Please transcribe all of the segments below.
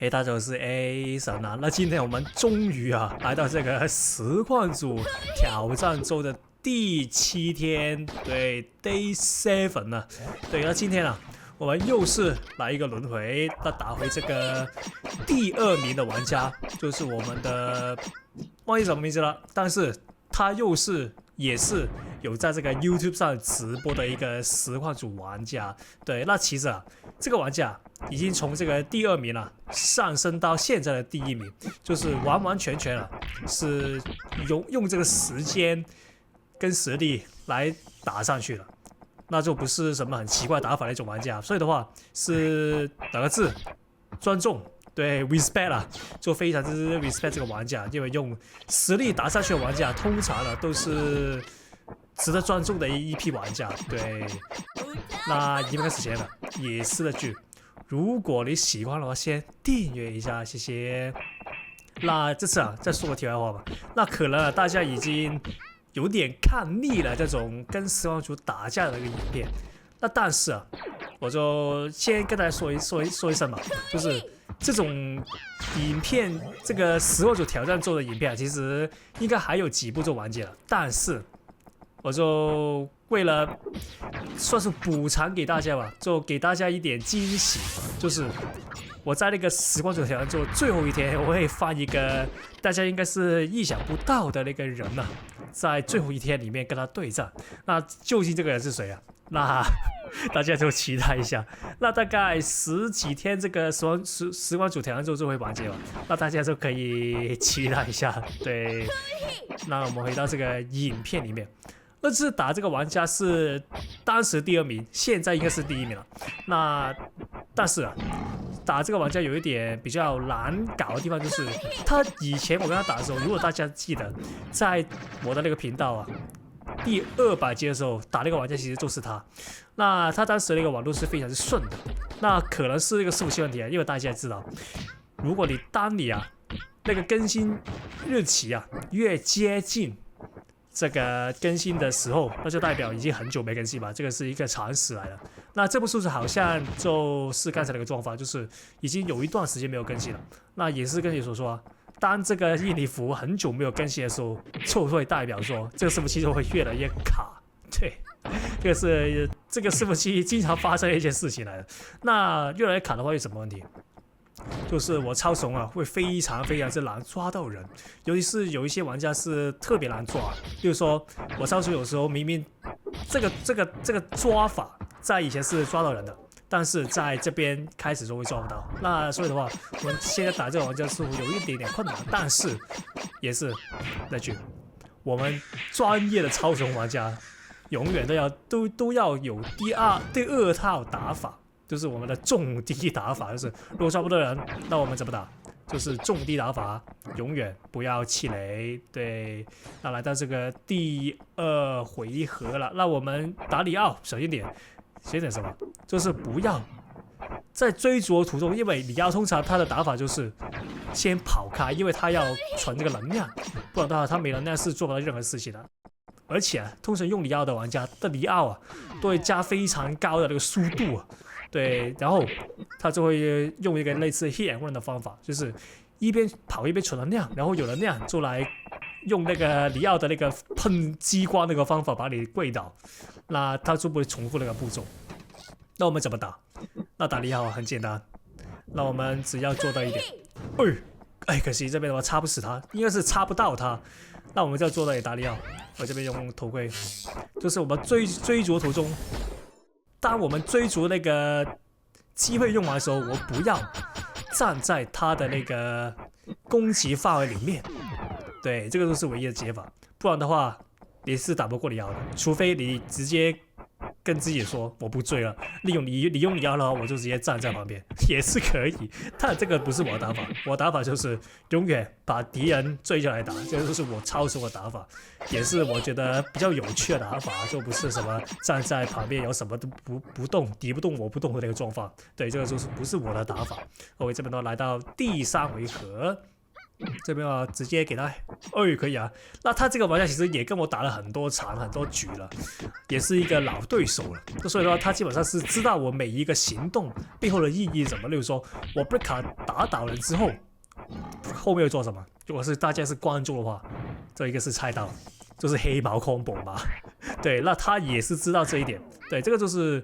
大家好，我是 A 神啊。那今天我們終於來到這個實況主挑戰周的第7天，對 Day 7啊。對，那今天我們又是來一個輪迴，那打回這個第2名的玩家，就是我們的忘記什麼名字了，但是他也是有在這個 YouTube 上直播的一個實況主玩家。对，那其實這個玩家已經從這個第2名上升到現在的第1名，就是完完全全是用這個時間跟實力來打上去了，那就不是什麼很奇怪打法的一種玩家。所以的話是2個字：尊重。对 ，respect 就非常之 respect 這個玩家，因為用實力打上去的玩家，通常都是值得尊重的一批玩家。对，那一開始前也是那句，如果你喜歡的話，先訂閱一下，謝謝。那這次再說個題外話吧，那可能大家已經有點看膩了這種跟實況主打架的一個影片，那但是我就先跟大家說一聲吧，就是這種影片，這個實況主挑戰做的影片其實應該還有幾部就完結了，但是我就為了算是補償給大家吧，就給大家一點驚喜，就是我在那個實況主挑戰做最後一天，我會放一個大家應該是意想不到的那個人在最後一天裡面跟他對戰。那究竟這個人是誰那大家就期待一下。那大概10幾天，這個實況主挑戰就會完結了，那大家就可以期待一下。對，那我們回到這個影片裡面，那次打這個玩家是當時第2名，現在應該是第1名了。那但是打這個玩家有一點比較難搞的地方，就是他以前我跟他打的時候，如果大家記得，在我的那個頻道第200集的時候打那個玩家其實就是他，那他當時那個網絡是非常之順的，那可能是那個伺服器問題因為大家也知道，如果當你那個更新日期越接近這個更新的時候，那就代表已經很久沒更新吧，這個是一個常識來的。那這部數字好像就是剛才那個狀況，就是已經有一段時間沒有更新了，那也是跟你所說當這個印尼服很久沒有更新的時候，就會代表說這個伺服器就會越來越卡。對，這個伺服器經常發生的一件事情來的。那越來越卡的話有什麼問題？就是我超怂會非常非常之難抓到人，尤其是有一些玩家是特別難抓。比如說我超怂有時候明明這個抓法在以前是抓到人的，但是在這邊開始就會抓不到，那所以的話，我们現在打這個玩家似乎有一點點困難，但是也是那句，我們專業的超雄玩家永遠都要有第二套打法，就是我們的重低打法，就是如果抓不到人，那我們怎麼打？就是重低打法，永遠不要氣餒。對，那來到這個第2回合了，那我們打里奧小心點。先點什麼？就是不要在追逐的途中，因為里奧通常他的打法就是先跑開，因為他要存這個能量，不然的話他沒能量是做不到任何事情的。而且通常用里奧的玩家的里奧都會加非常高的那個速度對，然後他就會用一個類似 hit and run 的方法，就是一邊跑一邊存能量，然後有能量就來用那個里奧的那個噴激光那個方法把你跪倒，那他就不會重複那個步驟。那我們怎麼打？那打里奧很簡單，那我們只要做到一點，可惜這邊的話插不死他，應該是插不到他。那我們就要做到也打里奧，我這邊用頭盔，就是我們追逐途中，當我們追逐那個機會用完的時候，我不要站在他的那個攻擊範圍裡面。對，這個都是唯一的解法，不然的話你是打不過里奧的，除非你直接跟自己說我不追了，你用里奧的話，我就直接站在旁邊也是可以，但這個不是我的打法，我的打法就是永遠把敵人追下來打，這就是我超熟的打法，也是我覺得比較有趣的打法，就不是什麼站在旁邊有什麼都不動，敵不動我不動的那個狀況。對，這個就是不是我的打法。我這邊都來到第3回合。這邊啊，直接給他，可以啊。那他這個玩家其實也跟我打了很多場很多局了，也是一個老對手了。所以說他基本上是知道我每一個行動背後的意義是什麼。例如說我 break 卡打倒人之後，後面會做什麼？如果是大家是觀眾的話，這一個是猜到，就是黑毛 combo 嘛。對，那他也是知道這一點。對，這個就是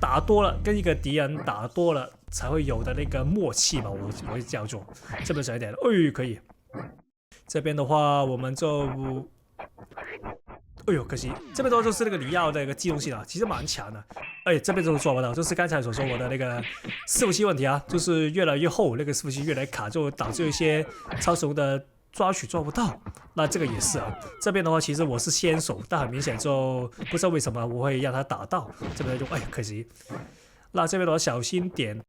打多了，跟一個敵人打多了才會有的那個默契吧，我會叫做。這邊小一點，可以。這邊的話，我們就，可惜，這邊的話就是那個里奧的一個機動性啊，其實蠻強的。這邊就是做不到，就是剛才所說我的那個伺服器問題啊，就是越來越厚，那個伺服器越來越卡，就導致一些超雄的抓取抓不到。那這個也是啊，這邊的話其實我是先手，但很明顯就不知道為什麼我會讓他打到，這邊就可惜。那這邊的話小心點。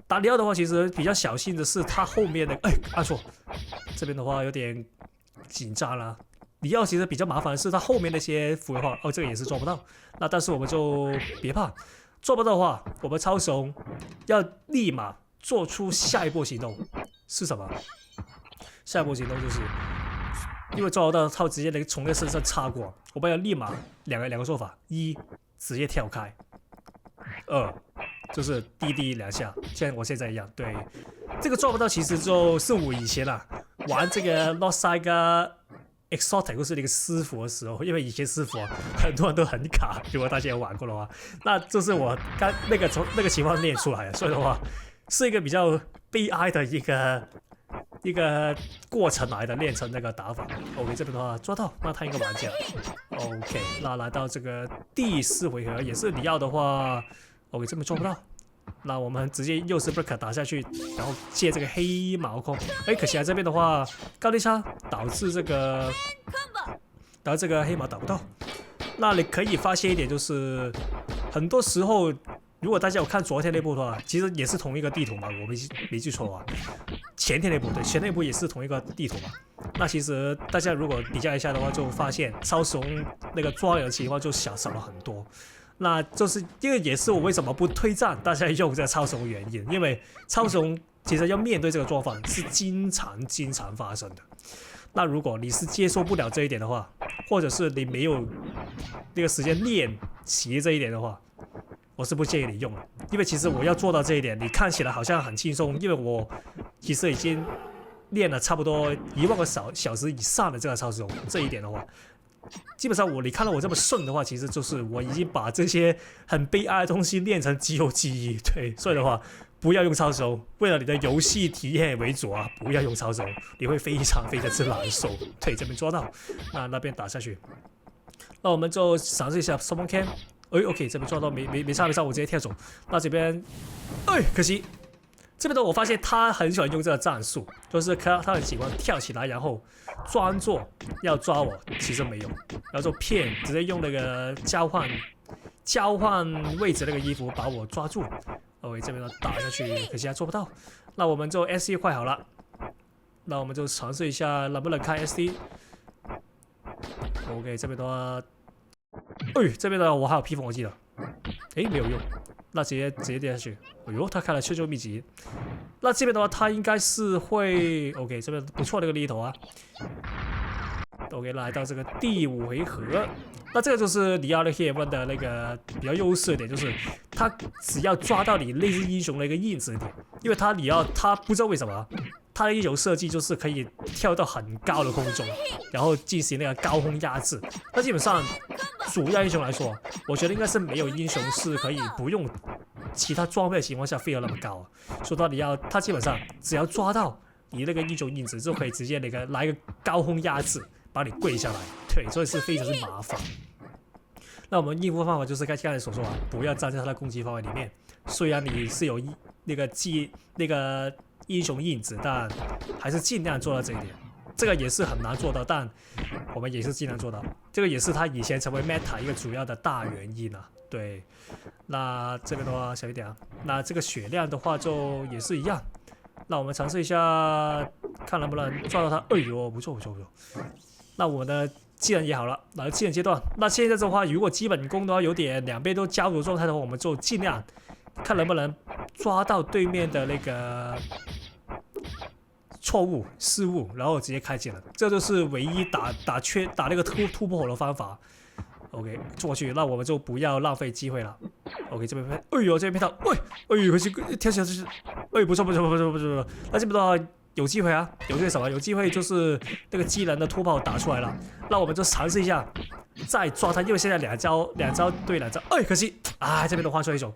打里奧的話，其實比較小心的是他後面的，按錯，這邊的話有點緊張了。里奧其實比較麻煩的是他後面那些符的話，這個也是做不到。那但是我們就別怕，做不到的話，我們超雄要立馬做出下一步行動是什麼？下一步行動就是，因為做不到，他直接從那身上插過，我們要立馬兩個做法：一，直接跳開；二，就是滴两下，像我現在一樣。對，這個做不到，其實就是我以前玩這個 Northside Exotic 就是那個師傅的時候，因為以前師傅很多人都很卡，如果大家有玩過的話，那就是我剛從那個情況練出來的，所以的話是一個比較悲哀的一個過程來的，練成那個打法。OK， 這邊的話抓到，那他一個玩家。OK， 那來到這個第4回合，也是里奧的話 ，OK 這邊做不到。那我們直接又是 breaker 打下去，然後借這個黑毛空。可惜這邊的話高低差導致這個黑毛打不到。那你可以發現一點就是，很多時候如果大家有看昨天那部的話，其實也是同一個地圖嘛，我沒記錯啊。前天那部对，前天那部也是同一個地圖嘛。那其實大家如果比較一下的話，就發現超雄那個抓人的情況就少了很多。那就是因為也是我為什麼不推薦大家用這個超雄的原因，因為超雄其實要面對這個狀況是經常發生的。那如果你是接受不了這一點的話，或者是你沒有那個時間練習這一點的話，我是不建議你用的。因為其實我要做到這一點，你看起來好像很輕鬆，因為我其實已經練了差不多1萬個小時以上的這個超雄，這一點的話。基本上你看到我這麼順的話，其實就是我已經把這些很悲哀的東西練成肌肉記憶。對，所以的話不要用超雄，為了你的游戲體驗為主啊，不要用超雄，你會非常之難受。对，這邊抓到，那邊打下去，那我們就嘗試一下 Summon Can。OK， 這邊抓到沒差，我直接跳走。那這邊，可惜。這邊的我發現他很喜歡用這個戰術，就是他很喜歡跳起來，然後裝作要抓我，其實沒有，然後就騙，直接用那個交換位置那個衣服把我抓住。OK， 這邊的打下去，可惜還做不到。那我們就 SD 快好了，那我們就嘗試一下能不能開 SD。OK， 這邊的話，這邊的我還有披風，我記得，沒有用。那直接跌下去。他開了求救秘籍。那這邊的話，他應該是會 OK， 這邊不錯的一個力頭啊。OK， 來到這個第5回合，那這個就是里奧的 Heaven 的那個比較優勢的點，就是他只要抓到你類似英雄的一個印子點，因為他里奧他不知道為什麼，他的英雄設計就是可以跳到很高的空中，然後進行那個高空壓制。那基本上主要英雄來說，我覺得應該是沒有英雄是可以不用其他裝備的情況下飛得那麼高。說到里奧，他基本上只要抓到你那個英雄印子，就可以直接來一個高空壓制，把你跪下來。对，所以是非常之麻煩。那我們應付方法就是刚才所說啊，不要站在他的攻擊範圍裡面。雖然你是有那個英雄印子，但還是盡量做到這一點。這個也是很難做到，但我們也是盡量做到。這個也是他以前成為 Meta 一個主要的大原因啊。對，那這個的話小一點啊。那這個血量的話就也是一樣。那我們嘗試一下，看能不能抓到他。不錯。那我的技能也好了，來技能階段。那現在的話，如果基本功的話有點兩邊都交流狀態的話，我們就盡量看能不能抓到對面的那個錯誤失誤，然後直接開啟了，這就是唯一打那個突破口的方法。OK， 過去，那我們就不要浪費機會了。OK， 這邊拍，哎呦，這邊拍到，哎呦，可惜跳起來就是，哎，不錯，那這邊的話有機會啊，有機會什麼？有機會就是那個技能的突破打出來了，那我們就嘗試一下，再抓他，因為現在兩招對兩招，哎，可惜啊，這邊的話出一種，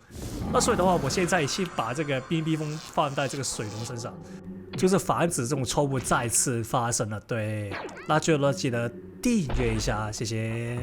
那所以的話，我現在先把這個冰封放在這個水龍身上。就是防止這種錯誤再次發生了，對，那就記得訂閱一下，謝謝。